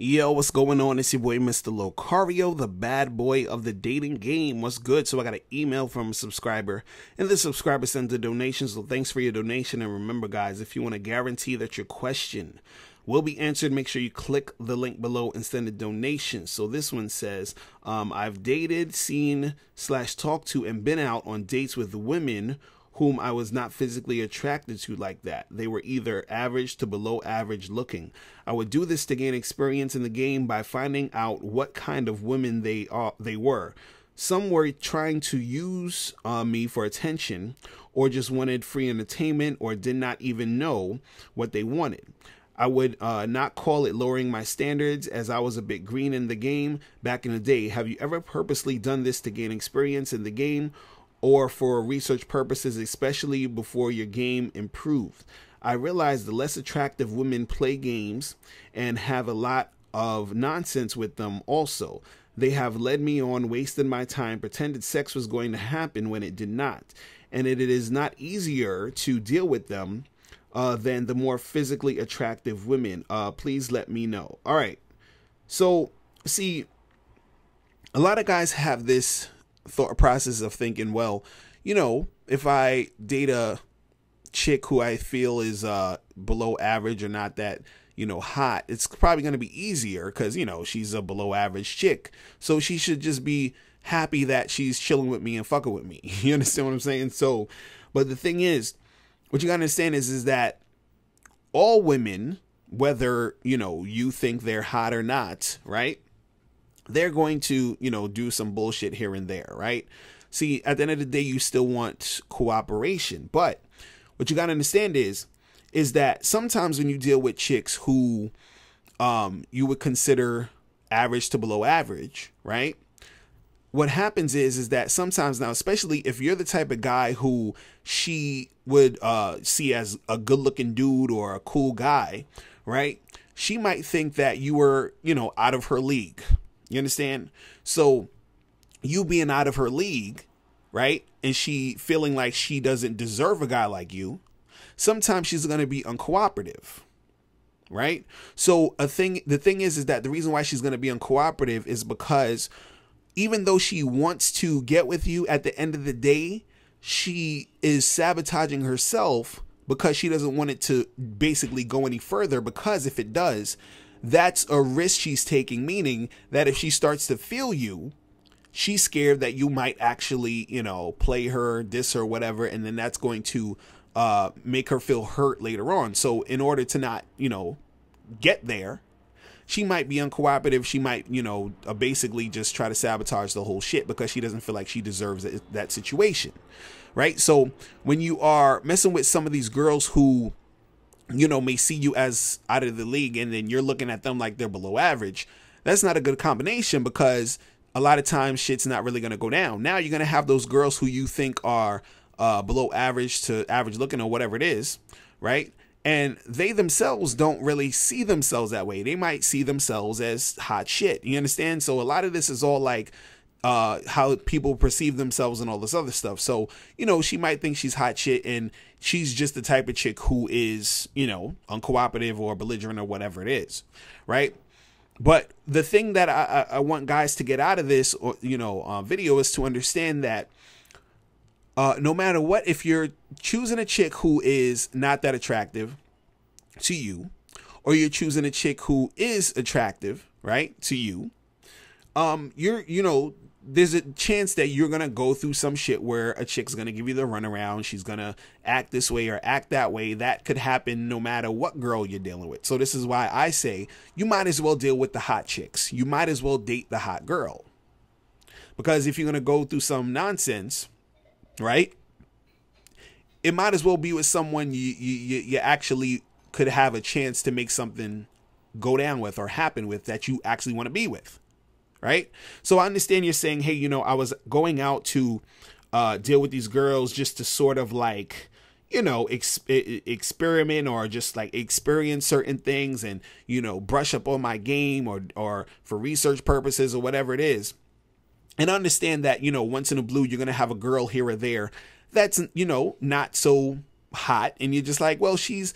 Yo, what's going on? It's your boy, Mr. Locario, the bad boy of the dating game. What's good? So I got an email from a subscriber, and this subscriber sent a donation, so thanks for your donation. And remember, guys, if you want to guarantee that your question will be answered, make sure you click the link below and send a donation. So this one says, I've dated, seen / talked to, and been out on dates with women whom I was not physically attracted to like that. They were either average to below average looking. I would do this to gain experience in the game by finding out what kind of women they were. Some were trying to use me for attention, or just wanted free entertainment, or did not even know what they wanted. I would not call it lowering my standards, as I was a bit green in the game back in the day. Have you ever purposely done this to gain experience in the game, or for research purposes, especially before your game improved? I realize the less attractive women play games and have a lot of nonsense with them also. They have led me on, wasted my time, pretended sex was going to happen when it did not. And it is not easier to deal with them than the more physically attractive women. Please let me know. All right. So, see, a lot of guys have this thought process of thinking, well, you know, if I date a chick who I feel is below average or not that, you know, hot, it's probably going to be easier because, you know, she's a below average chick. So she should just be happy that she's chilling with me and fucking with me. You understand what I'm saying? So, but the thing is, what you got to understand is that all women, whether, you know, you think they're hot or not, right? They're going to, you know, do some bullshit here and there, right? See, at the end of the day, you still want cooperation. But what you got to understand is that sometimes when you deal with chicks who you would consider average to below average, right? What happens is that sometimes now, especially if you're the type of guy who she would see as a good looking dude or a cool guy, right? She might think that you were, you know, out of her league. You understand? So you being out of her league, right? And she feeling like she doesn't deserve a guy like you. Sometimes she's going to be uncooperative, right? So the thing is that the reason why she's going to be uncooperative is because even though she wants to get with you, at the end of the day, she is sabotaging herself because she doesn't want it to basically go any further, because if it does, that's a risk she's taking, meaning that if she starts to feel you, she's scared that you might actually, you know, play her, diss her, whatever, and then that's going to make her feel hurt later on. So in order to not, you know, get there, she might be uncooperative. She might, you know, basically just try to sabotage the whole shit because she doesn't feel like she deserves that situation, right? So when you are messing with some of these girls who, you know, may see you as out of the league, and then you're looking at them like they're below average, that's not a good combination, because a lot of times shit's not really going to go down. Now you're going to have those girls who you think are below average to average looking or whatever it is, right? And they themselves don't really see themselves that way. They might see themselves as hot shit. You understand? So a lot of this is all like how people perceive themselves and all this other stuff. So, you know, she might think she's hot shit, and she's just the type of chick who is, you know, uncooperative or belligerent or whatever it is, right? But the thing that I want guys to get out of this, or, you know, video, is to understand that no matter what, if you're choosing a chick who is not that attractive to you, or you're choosing a chick who is attractive, right, to you, you know, there's a chance that you're going to go through some shit where a chick's going to give you the runaround. She's going to act this way or act that way. That could happen no matter what girl you're dealing with. So this is why I say you might as well deal with the hot chicks. You might as well date the hot girl. Because if you're going to go through some nonsense, right, it might as well be with someone you actually could have a chance to make something go down with or happen with that you actually want to be with. Right? So I understand you're saying, hey, you know, I was going out to deal with these girls just to sort of like, you know, experiment or just like experience certain things and, you know, brush up on my game or for research purposes or whatever it is. And understand that, you know, once in a blue, you're going to have a girl here or there that's, you know, not so hot, and you're just like, well, she's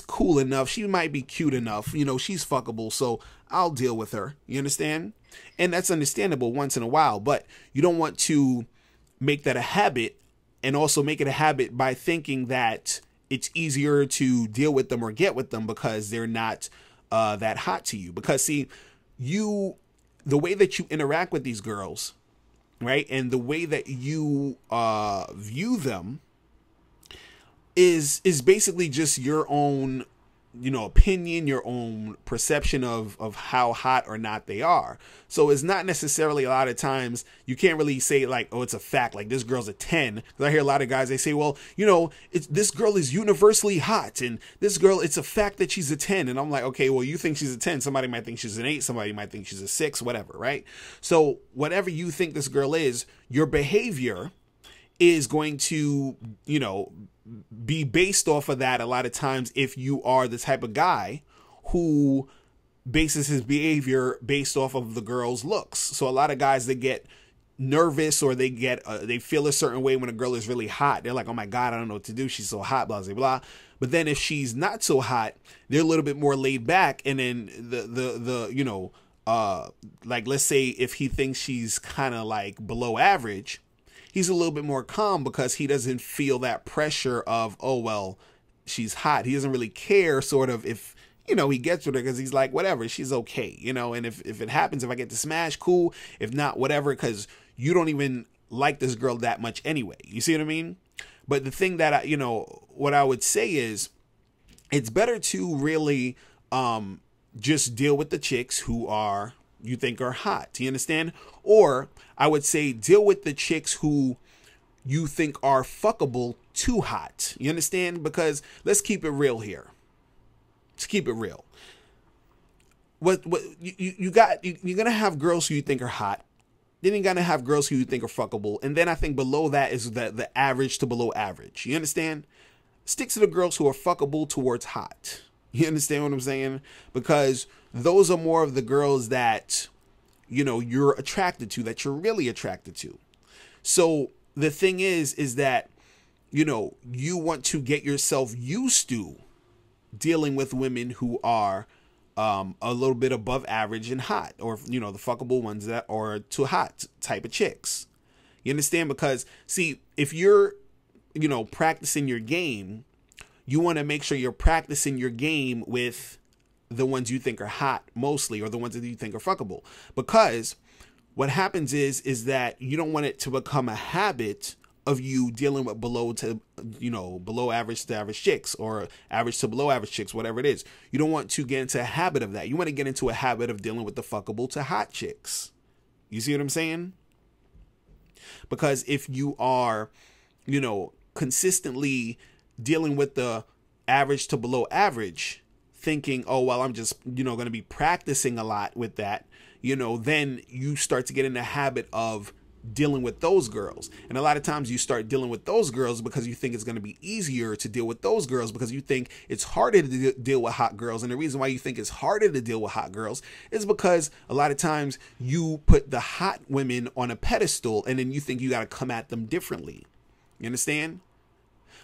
cool enough, she might be cute enough, you know, she's fuckable, so I'll deal with her. You understand? And that's understandable once in a while, but you don't want to make that a habit, and also make it a habit by thinking that it's easier to deal with them or get with them because they're not that hot to you. Because see, the way that you interact with these girls, right, and the way that you view them is basically just your own, opinion, your own perception of how hot or not they are. So it's not necessarily, a lot of times you can't really say like, oh, it's a fact, like this girl's a 10. Because I hear a lot of guys, they say, well, this girl is universally hot, and this girl, it's a fact that she's a 10. And I'm like, okay, well, you think she's a 10. Somebody might think she's an 8. Somebody might think she's a 6, whatever, right? So whatever you think this girl is, your behavior is going to, be based off of that a lot of times, if you are the type of guy who bases his behavior based off of the girl's looks. So a lot of guys that get nervous, or they feel a certain way when a girl is really hot. They're like, oh my God, I don't know what to do. She's so hot, blah, blah, blah. But then if she's not so hot, they're a little bit more laid back. And then like, let's say if he thinks she's kind of like below average, he's a little bit more calm because he doesn't feel that pressure of, oh, well, she's hot. He doesn't really care sort of if, he gets with her, because he's like, whatever, she's okay, and if it happens, if I get to smash, cool. If not, whatever, because you don't even like this girl that much anyway. You see what I mean? But the thing that what I would say is, it's better to really just deal with the chicks who you think are hot. Do you understand? Or I would say deal with the chicks who you think are fuckable too hot. You understand? Because let's keep it real here. Let's keep it real. You're gonna have girls who you think are hot. Then you're gonna have girls who you think are fuckable. And then I think below that is the average to below average. You understand? Stick to the girls who are fuckable towards hot. You understand what I'm saying? Because those are more of the girls that, you're attracted to, that you're really attracted to. So the thing is that, you want to get yourself used to dealing with women who are a little bit above average and hot, or, the fuckable ones that are too hot type of chicks. You understand? Because see, if you're, practicing your game, you want to make sure you're practicing your game with the ones you think are hot mostly, or the ones that you think are fuckable. Because what happens is that you don't want it to become a habit of you dealing with below average to average chicks, or average to below average chicks, whatever it is. You don't want to get into a habit of that. You want to get into a habit of dealing with the fuckable to hot chicks. You see what I'm saying? Because if you are, consistently dealing with the average to below average, thinking, oh, well, I'm just, going to be practicing a lot with that, then you start to get in the habit of dealing with those girls. And a lot of times you start dealing with those girls because you think it's going to be easier to deal with those girls, because you think it's harder to deal with hot girls. And the reason why you think it's harder to deal with hot girls is because a lot of times you put the hot women on a pedestal, and then you think you got to come at them differently. You understand?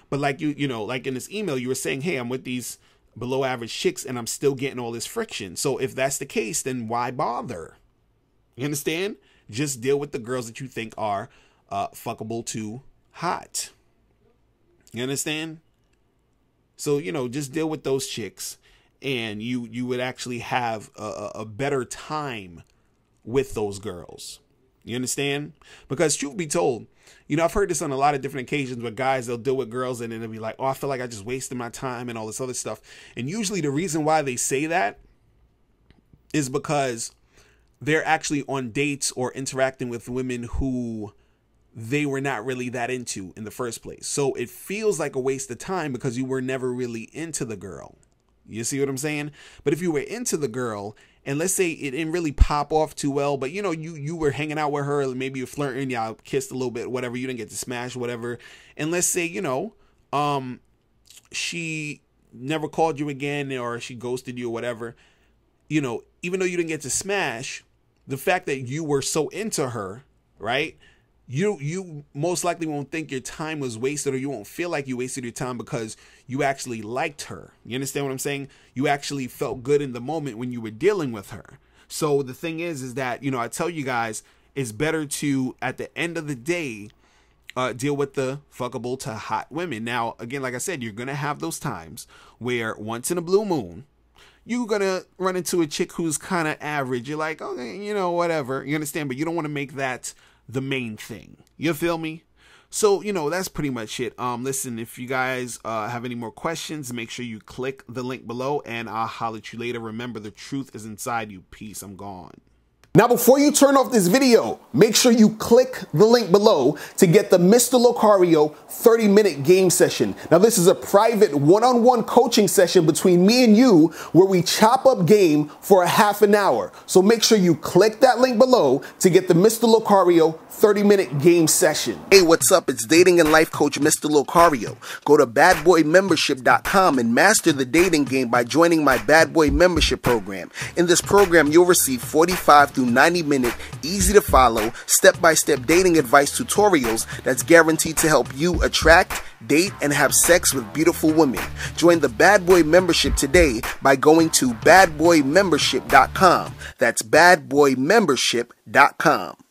But like like in this email, you were saying, hey, I'm with these below average chicks and I'm still getting all this friction. So if that's the case, then why bother? You understand? Just deal with the girls that you think are fuckable to hot. You understand? So, just deal with those chicks, and you would actually have a better time with those girls. You understand? Because truth be told, I've heard this on a lot of different occasions where guys, they'll deal with girls and then they'll be like, oh, I feel like I just wasted my time and all this other stuff. And usually the reason why they say that is because they're actually on dates or interacting with women who they were not really that into in the first place. So it feels like a waste of time because you were never really into the girl. You see what I'm saying? But if you were into the girl, and let's say it didn't really pop off too well, but you were hanging out with her, maybe you're flirting, y'all kissed a little bit, whatever, you didn't get to smash, whatever. And let's say, she never called you again, or she ghosted you or whatever, even though you didn't get to smash, the fact that you were so into her, right, you most likely won't think your time was wasted, or you won't feel like you wasted your time because you actually liked her. You understand what I'm saying? You actually felt good in the moment when you were dealing with her. So the thing is that, I tell you guys, it's better to, at the end of the day, deal with the fuckable to hot women. Now, again, like I said, you're going to have those times where once in a blue moon, you're going to run into a chick who's kind of average. You're like, okay, whatever. You understand? But you don't want to make that the main thing. You feel me? So, that's pretty much it. Listen, if you guys have any more questions, make sure you click the link below and I'll holler at you later. Remember, the truth is inside you. Peace. I'm gone. Now, before you turn off this video, make sure you click the link below to get the Mr. Locario 30-minute game session. Now, this is a private one-on-one coaching session between me and you where we chop up game for a half an hour. So make sure you click that link below to get the Mr. Locario 30-minute game session. Hey, what's up? It's dating and life coach Mr. Locario. Go to badboymembership.com and master the dating game by joining my Bad Boy membership program. In this program, you'll receive 45 to 90-minute, easy-to-follow, step-by-step dating advice tutorials that's guaranteed to help you attract, date, and have sex with beautiful women. Join the Bad Boy membership today by going to badboymembership.com. That's badboymembership.com.